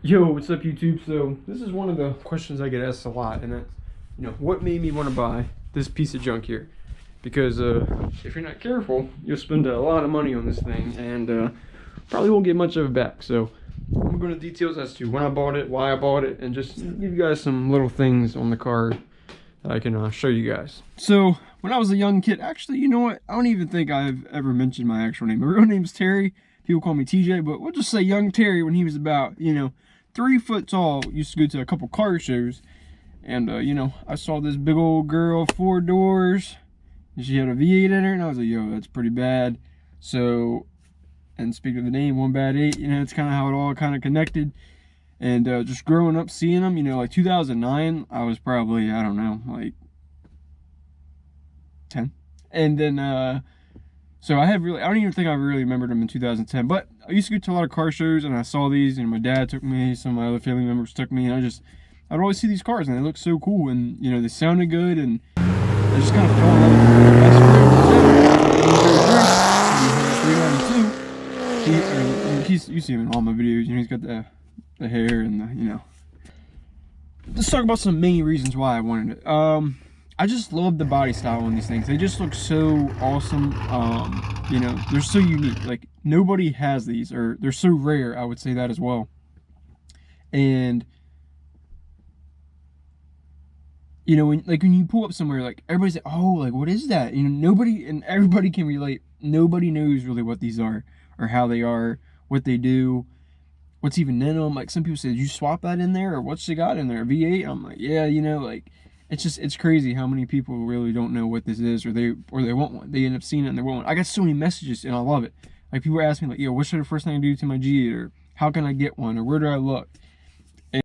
Yo, what's up YouTube? So this is one of the questions I get asked a lot, and that's, what made me want to buy this piece of junk here? Because if you're not careful, you'll spend a lot of money on this thing, and probably won't get much of it back. So I'm gonna go into details as to when I bought it, why I bought it, and just give you guys some little things on the car that I can show you guys. So when I was a young kid, actually, you know what? I don't even think I've ever mentioned my actual name. My real name's Terry. People call me TJ, but we'll just say young Terry. When he was about, 3 foot tall, used to go to a couple car shows, and I saw this big old girl, 4 doors, and she had a V8 in her, and I was like, yo, that's pretty bad. So, and speaking of the name, One Bad 8, it's kind of how it all kind of connected. And just growing up seeing them, like 2009, I was probably, I don't know, like 10. And then so I don't even think I really remembered them in 2010, but I used to go to a lot of car shows, and I saw these, and my dad took me, some of my other family members took me, and I'd always see these cars, and they looked so cool, and they sounded good, and I just kind of fell in love with the best friend. You see him in all my videos, he's got the hair and the, Let's talk about some main reasons why I wanted it. I just love the body style on these things. They just look so awesome. They're so unique. Like, nobody has these, or they're so rare, I would say that as well. And when you pull up somewhere, like, everybody's like, oh, like, what is that? Everybody can relate. Nobody knows really what these are, or how they are, what they do, what's even in them. Like, some people say, did you swap that in there, or what's she got in there, V8? I'm like, yeah, like, it's crazy how many people really don't know what this is, or they want one. They end up seeing it and they want one. I got so many messages, and I love it. Like, people ask me, like, yo, what should the first thing I do to my G8, or how can I get one, or where do I look? And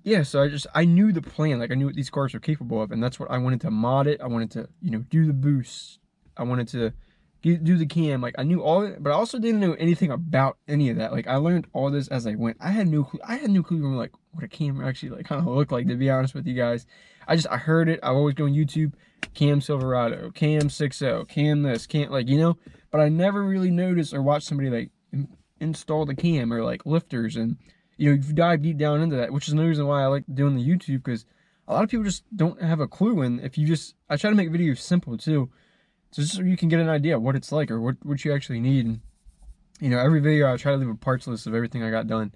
yeah, so I knew the plan. Like, I knew what these cars were capable of, and that's what I wanted to mod it. I wanted to, do the boost. I wanted to do the cam. Like, I knew all of it, but I also didn't know anything about any of that. Like, I learned all this as I went. I had no clue like what a cam actually like kind of looked like, to be honest with you guys. I heard it. I always go on YouTube, cam Silverado, cam 6.0, cam this, cam, like, but I never really noticed or watched somebody like install the cam, or like lifters, and you dive deep down into that, which is another reason why I like doing the YouTube, because a lot of people just don't have a clue. And if you I try to make videos simple too, so you can get an idea of what it's like, or what you actually need. And every video I try to leave a parts list of everything I got done.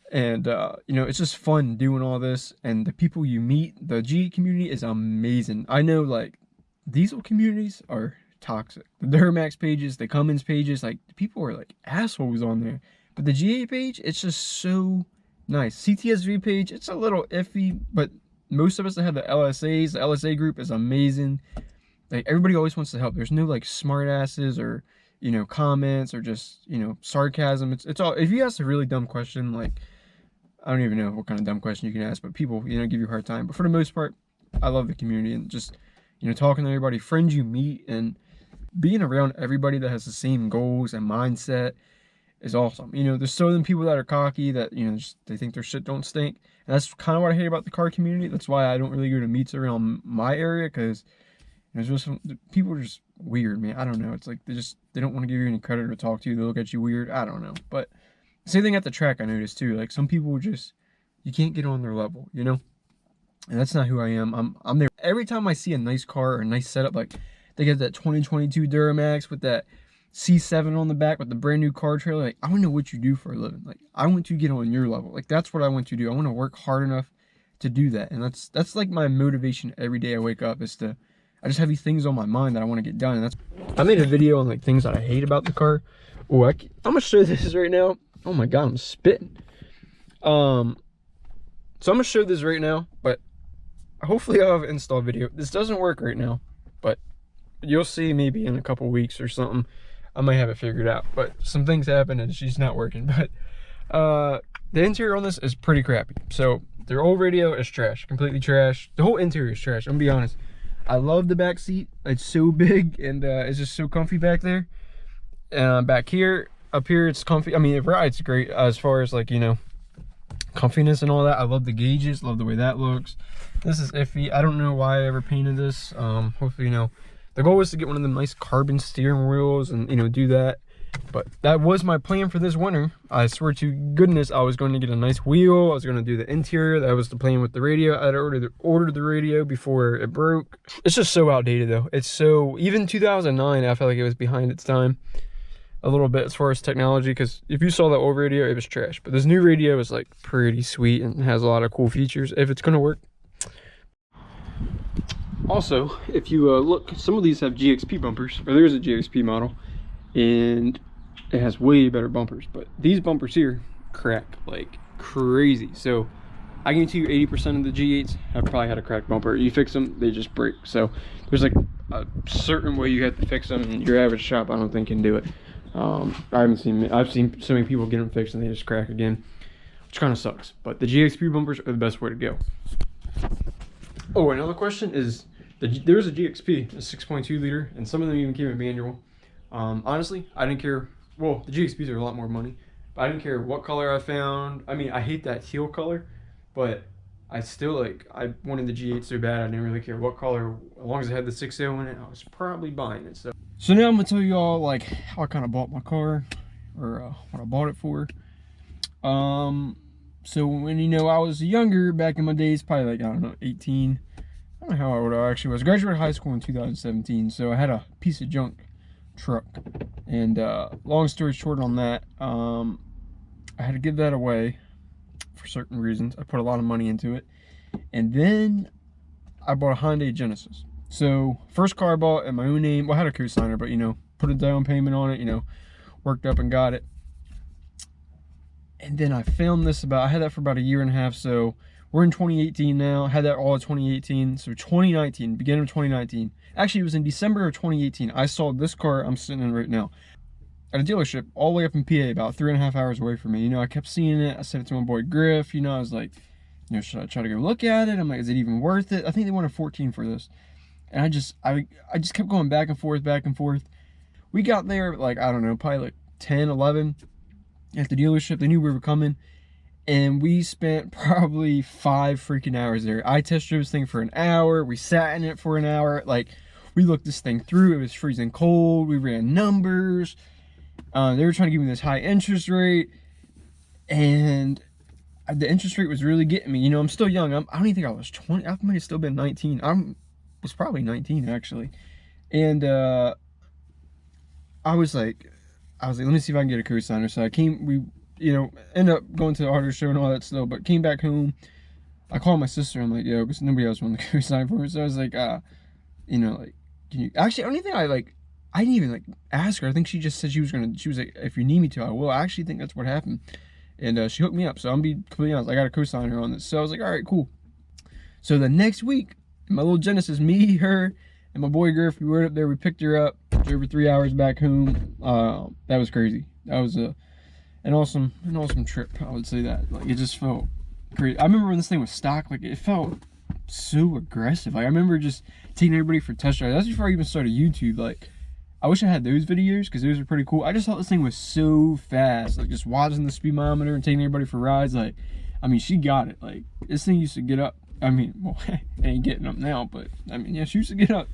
And it's just fun doing all this, and the people you meet. The G8 community is amazing. I know, like, diesel communities are toxic. The Duramax pages, the Cummins pages, like, people are like assholes on there. But the G8 page, it's just so nice. CTSV page, it's a little iffy, but most of us that have the LSAs, the LSA group is amazing. Like, everybody always wants to help. There's no, like, smart asses, or, comments, or just, sarcasm. It's all, if you ask a really dumb question, like, I don't even know what kind of dumb question you can ask, but people, give you a hard time. But for the most part, I love the community, and just, talking to everybody, friends you meet, and being around everybody that has the same goals and mindset is awesome. There's so many people that are cocky, that, they think their shit don't stink. And that's kind of what I hate about the car community. That's why I don't really go to meets around my area, because there's just people are just weird, man. I don't know. It's like they don't want to give you any credit or talk to you. They look at you weird. I don't know. But same thing at the track, I noticed too. Like, some people you can't get on their level, And that's not who I am. I'm there. Every time I see a nice car or a nice setup, like they get that 2022 Duramax with that C7 on the back with the brand new car trailer, like, I want to know what you do for a living. Like, I want to get on your level. Like, that's what I want to do. I want to work hard enough to do that. And that's like my motivation every day I wake up, is I just have these things on my mind that I want to get done. And I made a video on, like, things that I hate about the car. Oh, I'm gonna show this right now. Oh my God, I'm spitting. So I'm gonna show this right now, but hopefully I'll have an install video. This doesn't work right now, but you'll see maybe in a couple weeks or something. I might have it figured out, but some things happen and she's not working. But the interior on this is pretty crappy. So their old radio is trash, completely trash. The whole interior is trash, I'm gonna be honest. I love the back seat. It's so big and it's just so comfy back there. Back here, up here, it's comfy. I mean, it rides great as far as like, you know, comfiness and all that. I love the gauges, love the way that looks. This is iffy. I don't know why I ever painted this. Hopefully, you know, the goal was to get one of them nice carbon steering wheels and, you know, do that. But that was my plan for this winter. I swear to goodness, I was going to get a nice wheel. I was going to do the interior. That was the plan with the radio. I had ordered the radio before it broke. It's just so outdated though. It's so, even 2009, I felt like it was behind its time a little bit as far as technology, because if you saw that old radio, it was trash. But this new radio is like pretty sweet and has a lot of cool features if it's going to work. Also, if you look, some of these have GXP bumpers, or there's a GXP model, and it has way better bumpers. But these bumpers here crack like crazy. So I guarantee you 80% of the G8s have probably had a cracked bumper. You fix them, they just break. So there's like a certain way you have to fix them, and your average shop I don't think can do it. I've seen so many people get them fixed and they just crack again, which kind of sucks. But the GXP bumpers are the best way to go. Oh, another question is, there's a GXP, a 6.2 liter, and some of them even came in manual. Honestly, I didn't care. Well, the GXPs are a lot more money, but I didn't care what color I found. I mean, I hate that teal color, but I still I wanted the G8 so bad I didn't really care what color. As long as it had the 6.0 in it, I was probably buying it. So now I'm gonna tell you all like how I kind of bought my car, or what I bought it for. So when, you know, I was younger, back in my days, probably like, I don't know, 18. I don't know how old I actually was. I graduated high school in 2017, so I had a piece of junk truck. And long story short on that, I had to give that away for certain reasons. I put a lot of money into it. And then I bought a Hyundai Genesis. So first car I bought in my own name. Well, I had a co-signer, but, you know, put a down payment on it, you know, worked up and got it. And then I filmed this I had that for about a year and a half. So we're in 2018 now. I had that all of 2018. So 2019, beginning of 2019. Actually, it was in December of 2018. I saw this car I'm sitting in right now at a dealership all the way up in PA, about 3.5 hours away from me. You know, I kept seeing it. I said it to my boy Griff. You know, I was like, you know, should I try to go look at it? I'm like, is it even worth it? I think they wanted 14 for this. And I just kept going back and forth, back and forth. We got there like, I don't know, probably like 10, 11 at the dealership. They knew we were coming. And we spent probably 5 freaking hours there. I test drove this thing for an hour. We sat in it for an hour. Like, we looked this thing through. It was freezing cold. We ran numbers. They were trying to give me this high interest rate. And the interest rate was really getting me. You know, I'm still young. I don't even think I was 20. I might have still been 19. Was probably 19 actually. And I was like, let me see if I can get a co-signer. So we you know, ended up going to the auto show and all that stuff, but came back home. I called my sister. I'm like, yo, because nobody else wanted to co-sign for me. So I was like, you know, like, can you actually, only thing I didn't even like ask her. I think she just said she was like, if you need me to, I will. I actually think that's what happened. And she hooked me up. So I'm gonna be completely honest, I got a co-signer on this. So I was like, all right, cool. So the next week, my little Genesis, me, her, and my boy Griff, we were up there. We picked her up, drove her 3 hours back home. That was crazy. That was an awesome trip. I would say that. Like, it just felt great. I remember when this thing was stock, like, it felt so aggressive. Like, I remember just taking everybody for test drives. That's before I even started YouTube. Like, I wish I had those videos because those were pretty cool. I just thought this thing was so fast. Like, just watching the speedometer and taking everybody for rides. Like, I mean, she got it. Like, this thing used to get up. I mean, well, it ain't getting up now, but I mean, yeah, she used to get up